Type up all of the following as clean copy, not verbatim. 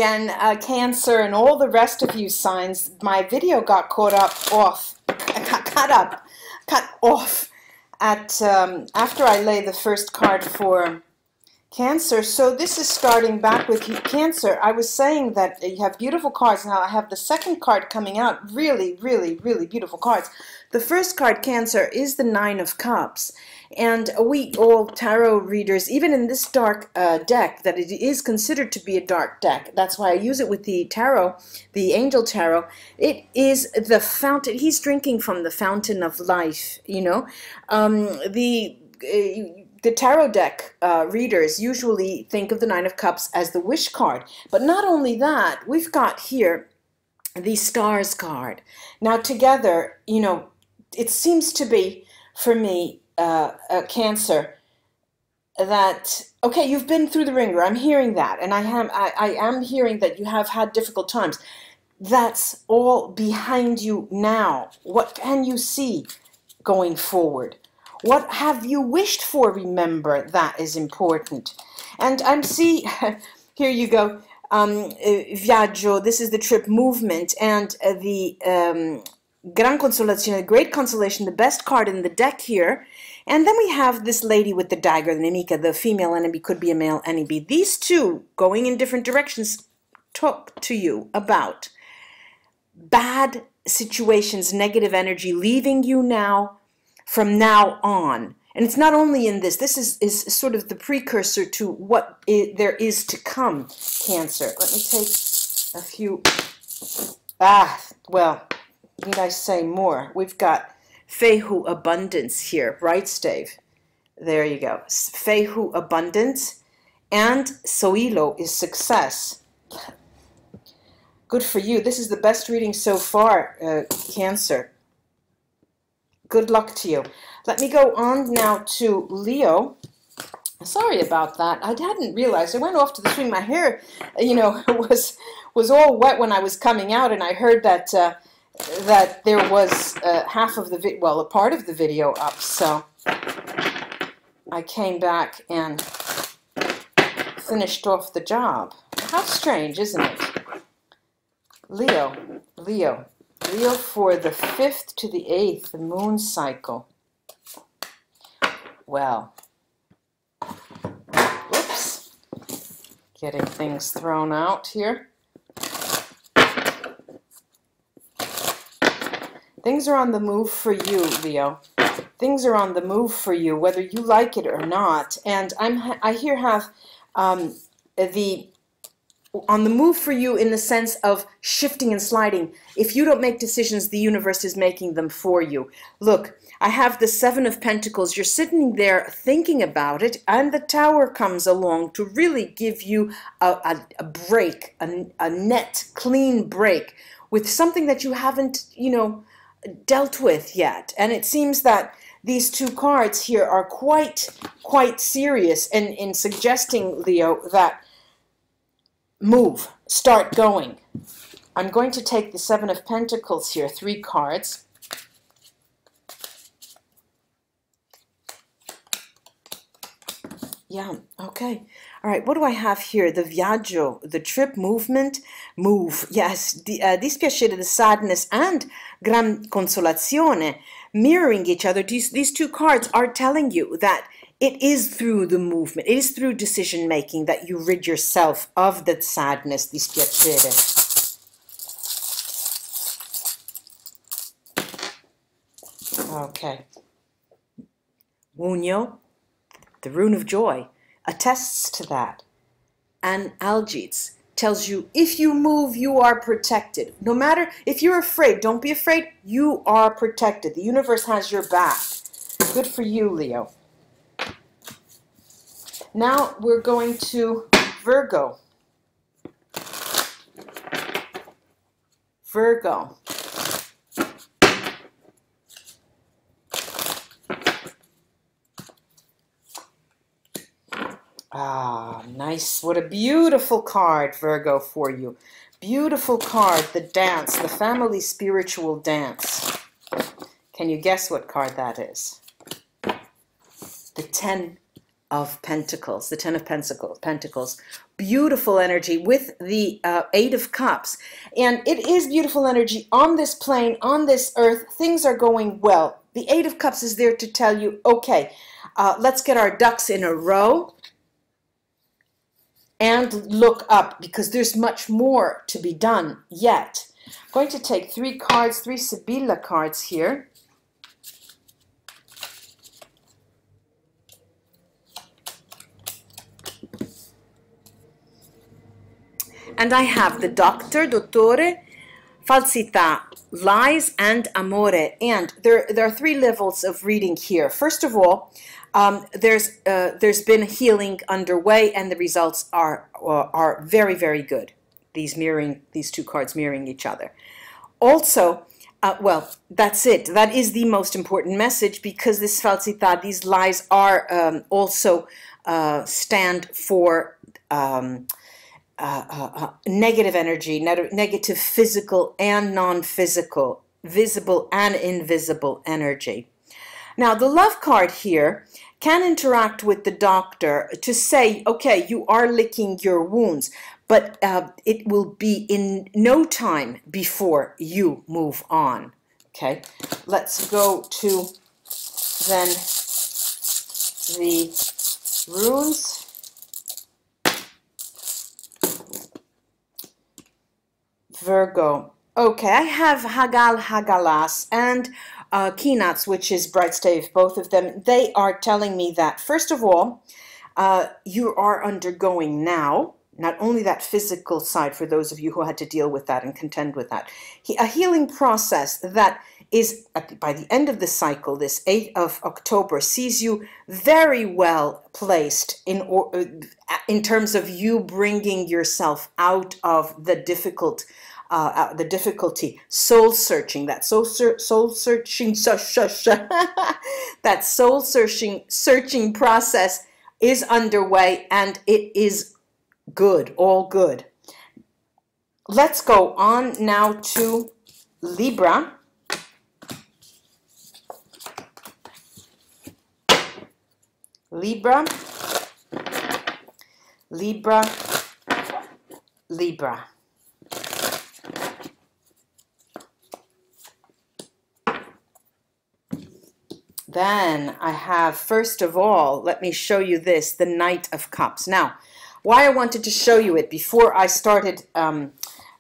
again, Cancer and all the rest of you signs. My video got cut off at after I lay the first card for Cancer. So this is starting back with you, Cancer. I was saying that you have beautiful cards. Now I have the second card coming out. Really, really, really beautiful cards. The first card, Cancer, is the Nine of Cups. And we all tarot readers, even in this dark deck, that it is considered to be a dark deck. That's why I use it with the tarot, the angel tarot. It is the fountain. He's drinking from the fountain of life, you know. The tarot deck readers usually think of the Nine of Cups as the wish card. But not only that, we've got here the Stars card. Now together, you know, it seems to be, for me, Cancer, that, okay, you've been through the ringer. I'm hearing that. And I am hearing that you have had difficult times. That's all behind you now. What can you see going forward? What have you wished for? Remember, that is important. And I'm see, here you go, Viaggio, this is the trip movement, and the Gran Consolazione, great consolation, the best card in the deck here. And then we have this lady with the dagger, the Nemica, the female enemy, could be a male enemy. These two, going in different directions, talk to you about bad situations, negative energy, leaving you now, from now on. And it's not only in this. This is sort of the precursor to what there is to come, Cancer. Let me take a few... well, need I say more? We've got Fehu abundance here, right, Stave? There you go. Fehu abundance, and Soilo is success. Good for you. This is the best reading so far, Cancer. Good luck to you. Let me go on now to Leo. Sorry about that. I hadn't realized. I went off to the swing. My hair, you know, was all wet when I was coming out, and I heard that that there was half of the well, a part of the video up. So I came back and finished off the job. How strange, isn't it? Leo for the 5th to the 8th, the moon cycle. Well, whoops, getting things thrown out here. Things are on the move for you, Leo. Things are on the move for you, whether you like it or not. And I here have on the move for you in the sense of shifting and sliding. If you don't make decisions, the universe is making them for you. Look, I have the Seven of Pentacles. You're sitting there thinking about it, and the Tower comes along to really give you a break, a net, clean break with something that you haven't, you know, dealt with yet. And it seems that these two cards here are quite serious in suggesting, Leo, that move, start going. I'm going to take the Seven of Pentacles here, 3 cards. Yeah, okay. All right, what do I have here? The viaggio, the trip, movement, move. Yes, dispiacere, the sadness, and gran consolazione, mirroring each other. These two cards are telling you that it is through the movement, it is through decision-making that you rid yourself of that sadness, dispiacere. Okay. Unio, the rune of joy, attests to that. And Algites tells you, if you move, you are protected. No matter, if you're afraid, don't be afraid, you are protected. The universe has your back. Good for you, Leo. Now we're going to Virgo. Virgo. Ah, nice. What a beautiful card, Virgo, for you. Beautiful card, the dance, the family spiritual dance. Can you guess what card that is? The 10 of Pentacles, the Ten of Pentacles. Beautiful energy with the Eight of Cups. And it is beautiful energy on this plane, on this earth. Things are going well. The Eight of Cups is there to tell you, okay, let's get our ducks in a row and look up, because there's much more to be done yet. I'm going to take 3 cards, 3 Sibilla cards here. And I have the Doctor, Dottore, Falsità, Lies, and Amore. And there are 3 levels of reading here. First of all, there's been healing underway, and the results are very, very good. These 2 cards mirroring each other. Also, well, that's it. That is the most important message, because this Falsità, these lies, are also stand for negative energy, negative physical and non-physical, visible and invisible energy. Now, the love card here can interact with the Doctor to say, okay, you are licking your wounds, but it will be in no time before you move on. Okay, let's go to then the runes. Virgo. Okay, I have Hagal, Hagalas, and Kinats, which is bright stave, both of them. They are telling me that, first of all, you are undergoing now, not only that physical side for those of you who had to deal with that and contend with that, a healing process that is, by the end of the cycle, this 8th of October, sees you very well placed in terms of you bringing yourself out of the difficulty, soul searching, that soul searching that soul searching process is underway, and it is good, all good. Let's go on now to Libra. Libra, Libra, Libra. Then I have, first of all, let me show you this, the Knight of Cups. Now, why I wanted to show you it before I started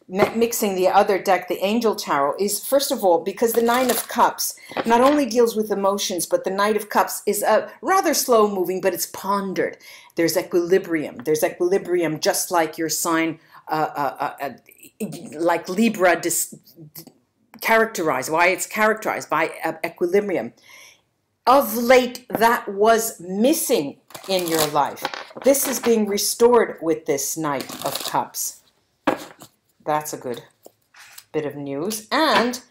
mixing the other deck, the Angel Tarot, is, first of all, because the Nine of Cups not only deals with emotions, but the Knight of Cups is rather slow moving, but it's pondered. There's equilibrium. There's equilibrium, just like your sign, like Libra, characterized, why it's characterized by equilibrium. Of late, that was missing in your life. This is being restored with this Knight of Cups. That's a good bit of news. And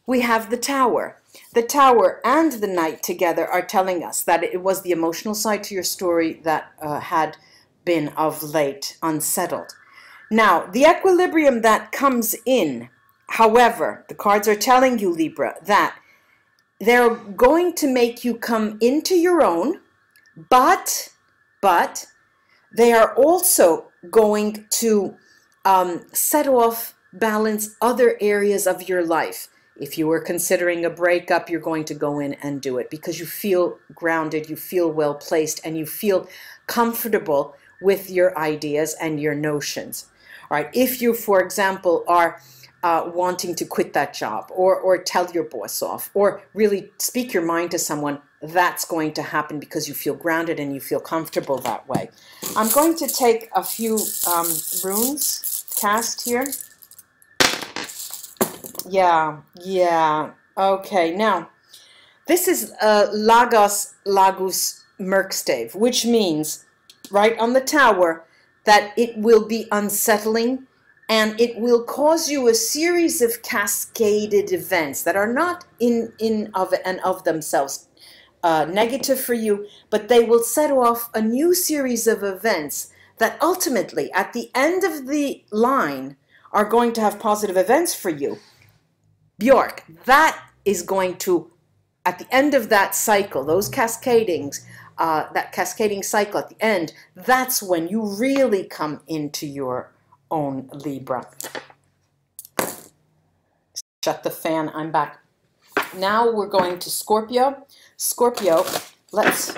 we have the Tower. The Tower and the Knight together are telling us that it was the emotional side to your story that had been of late unsettled. Now, the equilibrium that comes in, however, the cards are telling you, Libra, that they're going to make you come into your own, but they are also going to set off, balance other areas of your life. If you were considering a breakup, you're going to go in and do it because you feel grounded, you feel well placed, and you feel comfortable with your ideas and your notions. All right. If you, for example, are wanting to quit that job or tell your boss off or really speak your mind to someone, that's going to happen because you feel grounded and you feel comfortable that way. I'm going to take a few runes cast here. Yeah. Okay, now this is Lagos Lagus Merkstave, which means right on the Tower that it will be unsettling and it will cause you a series of cascaded events that are not in of themselves negative for you, but they will set off a new series of events that ultimately, at the end of the line, are going to have positive events for you. Bjork, that is going to at the end of that cycle, those cascadings, that cascading cycle at the end, that's when you really come into your own Libra. Shut the fan, I'm back. Now we're going to Scorpio. Scorpio, let's,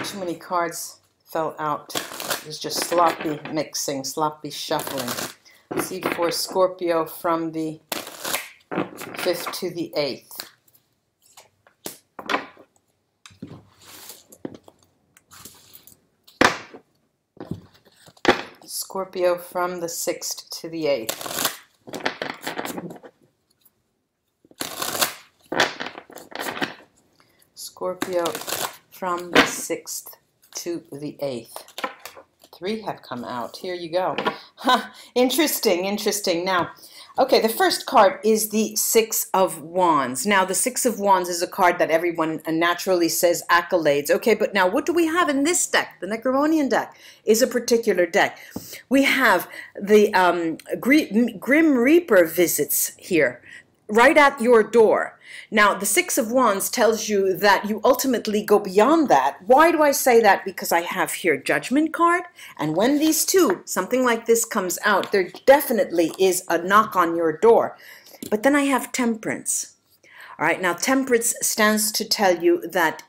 too many cards fell out. It was just sloppy mixing, sloppy shuffling. Let's see for Scorpio from the 5th to the 8th. Scorpio from the 6th to the 8th. Scorpio from the 6th to the 8th. 3 have come out. Here you go. Huh, interesting, interesting. Now, okay, the first card is the 6 of Wands. Now, the 6 of Wands is a card that everyone naturally says accolades. Okay, but now what do we have in this deck? The Necromonian deck is a particular deck. We have the Grim Reaper visits here, right at your door. Now, the 6 of Wands tells you that you ultimately go beyond that. Why do I say that? Because I have here Judgment card, and when these two, something like this comes out, there definitely is a knock on your door. But then I have Temperance. All right, now Temperance stands to tell you that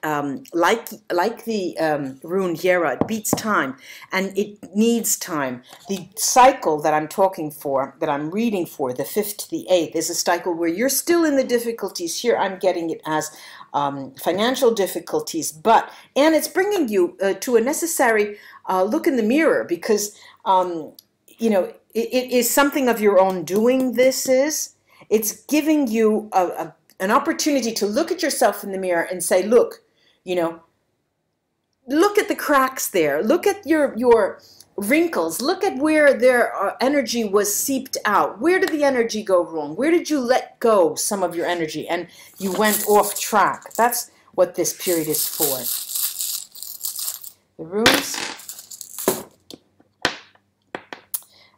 like the rune Yera, it beats time, and it needs time. The cycle that I'm talking for, that I'm reading for, the 5th to the 8th, is a cycle where you're still in the difficulties. Here I'm getting it as financial difficulties, and it's bringing you to a necessary look in the mirror, because you know, it is something of your own doing. It's giving you an opportunity to look at yourself in the mirror and say, look, you know, look at the cracks there. Look at your wrinkles. Look at where their energy was seeped out. Where did the energy go wrong? Where did you let go some of your energy and you went off track? That's what this period is for. The runes.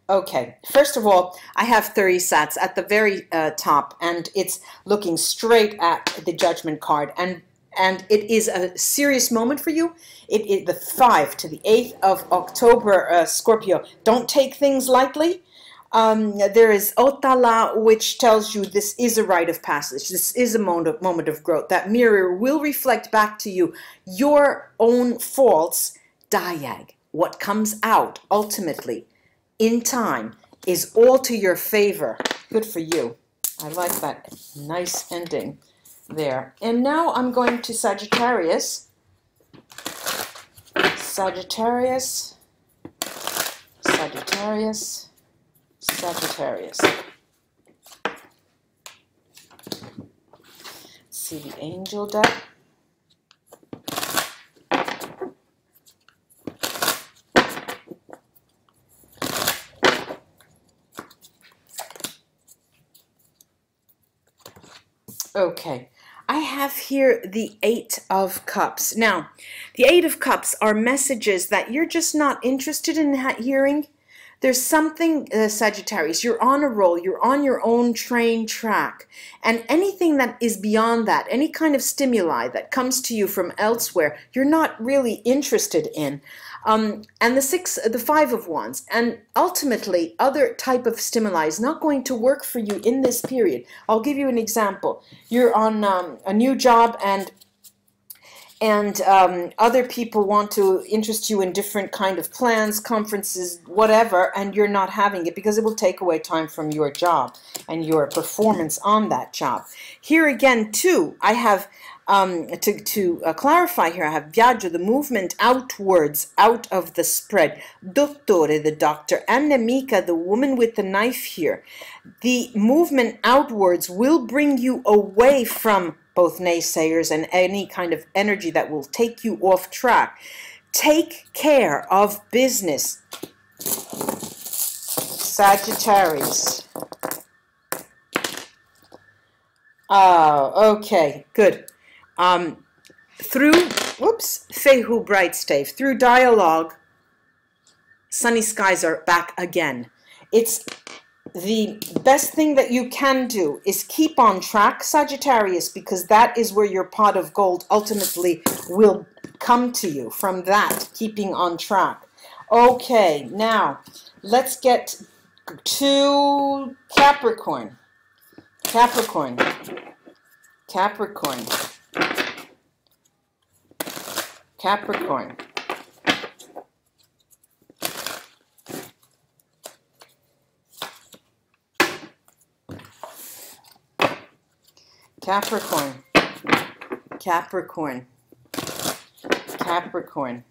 Okay, first of all, I have 30 sats at the very top, and it's looking straight at the Judgment card, and it is a serious moment for you. It is the 5th to the 8th of October, Scorpio. Don't take things lightly. There is Otala, which tells you this is a rite of passage. This is a moment of growth. That mirror will reflect back to you your own faults. Diag, what comes out ultimately in time is all to your favor. Good for you. I like that. Nice ending there. And now I'm going to Sagittarius. Sagittarius. Sagittarius. Sagittarius. Let's see the angel deck. Okay, I have here the 8 of Cups. Now, the 8 of Cups are messages that you're just not interested in hearing. There's something, Sagittarius, you're on a roll, you're on your own train track, and anything that is beyond that, any kind of stimuli that comes to you from elsewhere, you're not really interested in. And the 5 of Wands, and ultimately other type of stimuli is not going to work for you in this period. I'll give you an example. You're on a new job, and other people want to interest you in different kind of plans, conferences, whatever, and you're not having it because it will take away time from your job and your performance on that job. Here again, too, I have, to clarify here, I have viaggio, the movement outwards, out of the spread. Dottore, the doctor, and nemica, the woman with the knife here. The movement outwards will bring you away from both naysayers and any kind of energy that will take you off track. Take care of business, Sagittarius. Okay, good. Through, Fehu Brightstave, through dialogue, sunny skies are back again. It's the best thing that you can do is keep on track, Sagittarius, because that is where your pot of gold ultimately will come to you, from that, keeping on track. Okay, now let's get to Capricorn. Capricorn. Capricorn. Capricorn. Capricorn. Capricorn. Capricorn.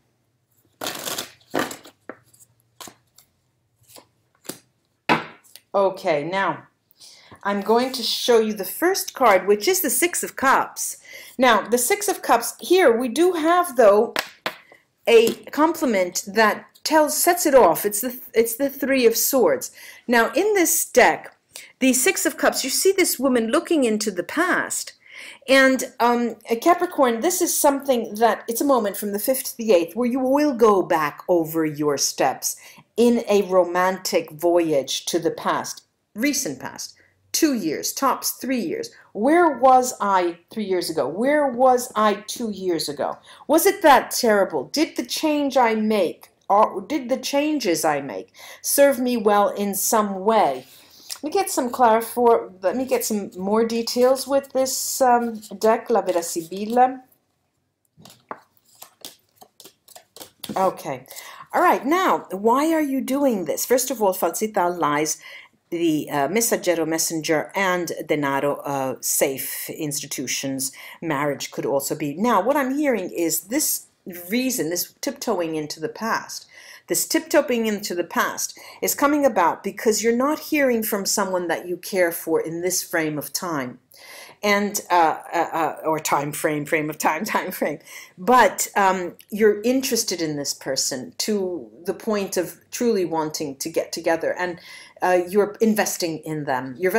Okay, now I'm going to show you the first card, which is the Six of Cups. Now, the Six of Cups, here we do have, though, a complement that sets it off. It's the Three of Swords. Now, in this deck, the Six of Cups, you see this woman looking into the past. And Capricorn, this is something that, it's a moment from the 5th to the 8th where you will go back over your steps in a romantic voyage to the past, recent past, 2 years, tops 3 years. Where was I 3 years ago? Where was I 2 years ago? Was it that terrible? Did the change I make, or did the changes I make serve me well in some way? Let me get some more details with this deck, La Vera Sibilla. Okay. All right. Now, why are you doing this? First of all, falsità, lies, the messaggero, messenger, and denaro, safe institutions. Marriage could also be. Now, what I'm hearing is this reason, this tiptoeing into the past. This tiptoeing into the past is coming about because you're not hearing from someone that you care for in this frame of time, and or time frame, but you're interested in this person to the point of truly wanting to get together, and you're investing in them. You're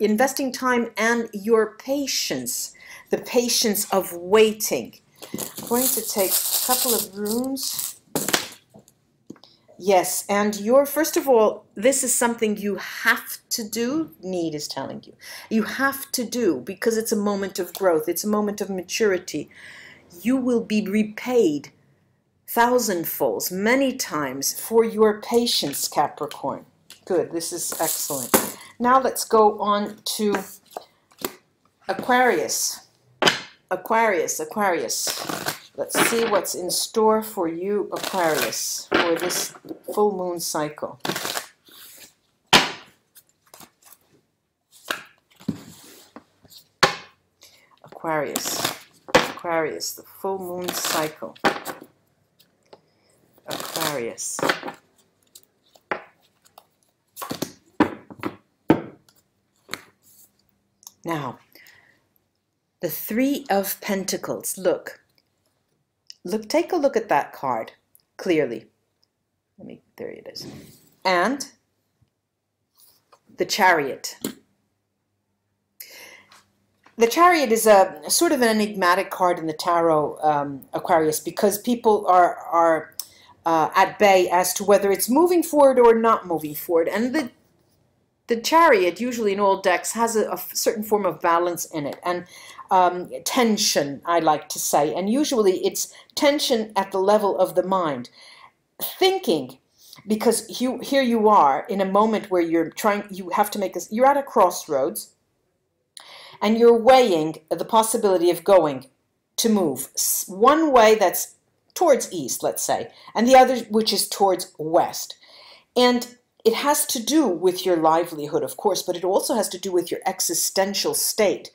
investing time and your patience, the patience of waiting. I'm going to take a couple of runes. Yes, and first of all, this is something you have to do, need is telling you. You have to do, because it's a moment of growth, it's a moment of maturity. You will be repaid thousandfolds, many times, for your patience, Capricorn. Good, this is excellent. Now let's go on to Aquarius. Aquarius. Let's see what's in store for you, Aquarius, for this full moon cycle. Aquarius, the full moon cycle. Aquarius. Now, the Three of Pentacles. Look, take a look at that card clearly. There it is. And the Chariot. The Chariot is a sort of an enigmatic card in the tarot, Aquarius, because people are at bay as to whether it's moving forward or not moving forward. And the Chariot, usually in all decks, has a certain form of balance in it, and tension, I like to say. And usually it's tension at the level of the mind. Thinking, because here you are in a moment where you're at a crossroads, and you're weighing the possibility of going to move. One way that's towards east, let's say, and the other which is towards west. And it has to do with your livelihood, of course, but it also has to do with your existential state.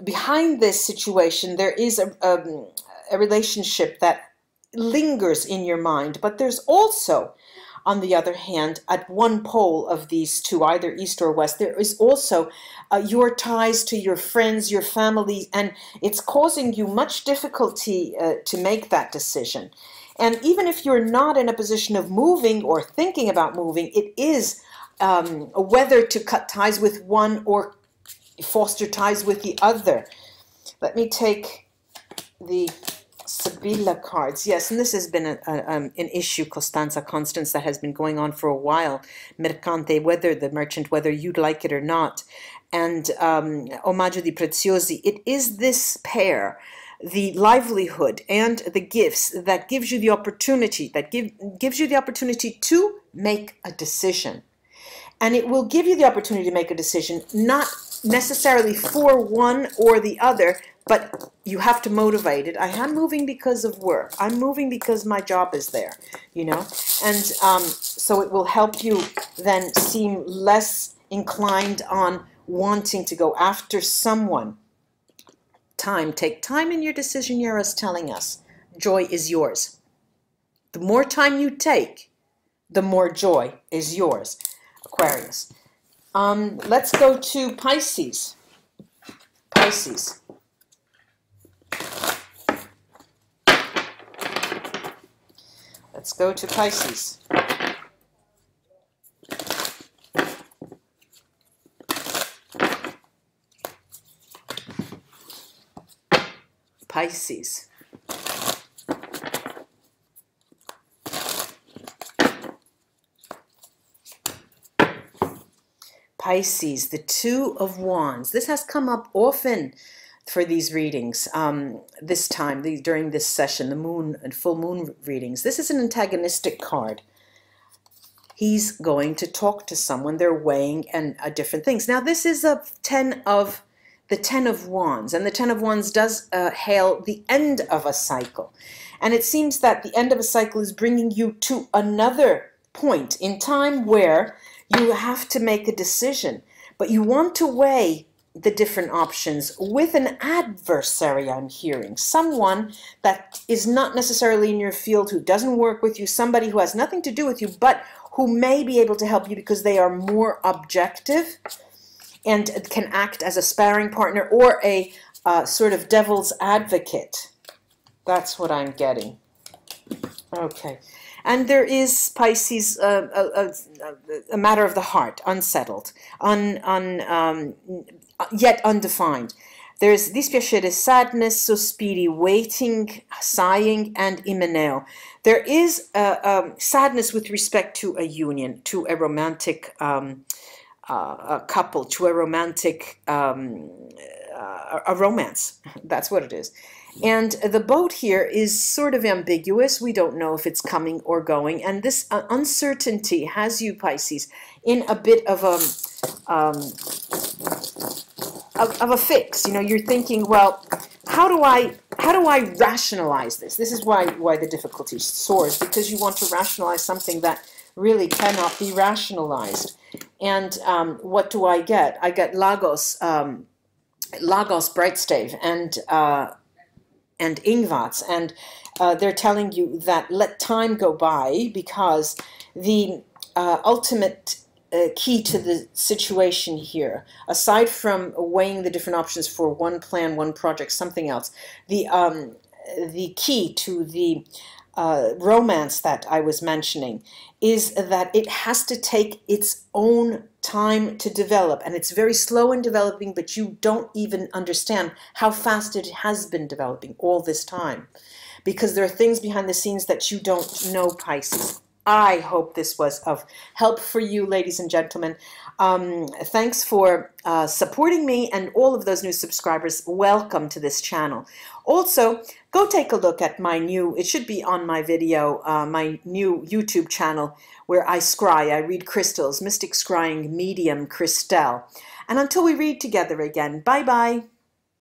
Behind this situation, there is a relationship that lingers in your mind, but there's also, on the other hand, at one pole of these two, either east or west, there is also your ties to your friends, your family, and it's causing you much difficulty to make that decision. And even if you're not in a position of moving or thinking about moving, it is whether to cut ties with one or foster ties with the other. Let me take the Sibilla cards. Yes, and this has been an issue, Costanza, Constance, that has been going on for a while. Mercante, whether the merchant, whether you'd like it or not. And Omaggio di Preziosi, it is this pair, the livelihood and the gifts, that gives you the opportunity, gives you the opportunity to make a decision. And it will give you the opportunity to make a decision, not necessarily for one or the other, but you have to motivate it. I am moving because of work. I'm moving because my job is there, you know. And so it will help you then seem less inclined on wanting to go after someone. Take time in your decision, Yara's telling us. Joy is yours. The more time you take, the more joy is yours. Aquarius. Let's go to Pisces. Pisces. Let's go to Pisces. Pisces. Pisces, the Two of Wands. This has come up often for these readings this time, during this session, the moon and full moon readings. This is an antagonistic card. He's going to talk to someone. They're weighing and different things. Now, this is the Ten of Wands, and the Ten of Wands does hail the end of a cycle. And it seems that the end of a cycle is bringing you to another point in time where you have to make a decision, but you want to weigh the different options with an adversary, I'm hearing. Someone that is not necessarily in your field, who doesn't work with you, somebody who has nothing to do with you, but who may be able to help you because they are more objective and can act as a sparring partner or a sort of devil's advocate. That's what I'm getting. Okay. And there is, Pisces, a matter of the heart, unsettled, yet undefined. There's dispiacere, sadness, sospiri, waiting, sighing, and imeneo. There is sadness with respect to a union, to a romantic a couple, to a romantic, a romance. That's what it is. And the boat here is sort of ambiguous. We don't know if it's coming or going. And this uncertainty has you, Pisces, in a bit of a fix. You know, you're thinking, well, how do I rationalize this? This is why the difficulty soars, because you want to rationalize something that really cannot be rationalized. And what do I get? I get Lagos, Brightstave, and Ingvats, and they're telling you that let time go by, because the ultimate key to the situation here, aside from weighing the different options for one plan, one project, something else, the key to the romance that I was mentioning is that it has to take its own time to develop, and it's very slow in developing, but you don't even understand how fast it has been developing all this time, because there are things behind the scenes that you don't know, Pisces. I hope this was of help for you, ladies and gentlemen. Thanks for supporting me, and all of those new subscribers, welcome to this channel. Also, go take a look at my new, it should be on my video, my new YouTube channel where I scry, I read crystals, mystic scrying medium Christelle. And until we read together again, bye-bye.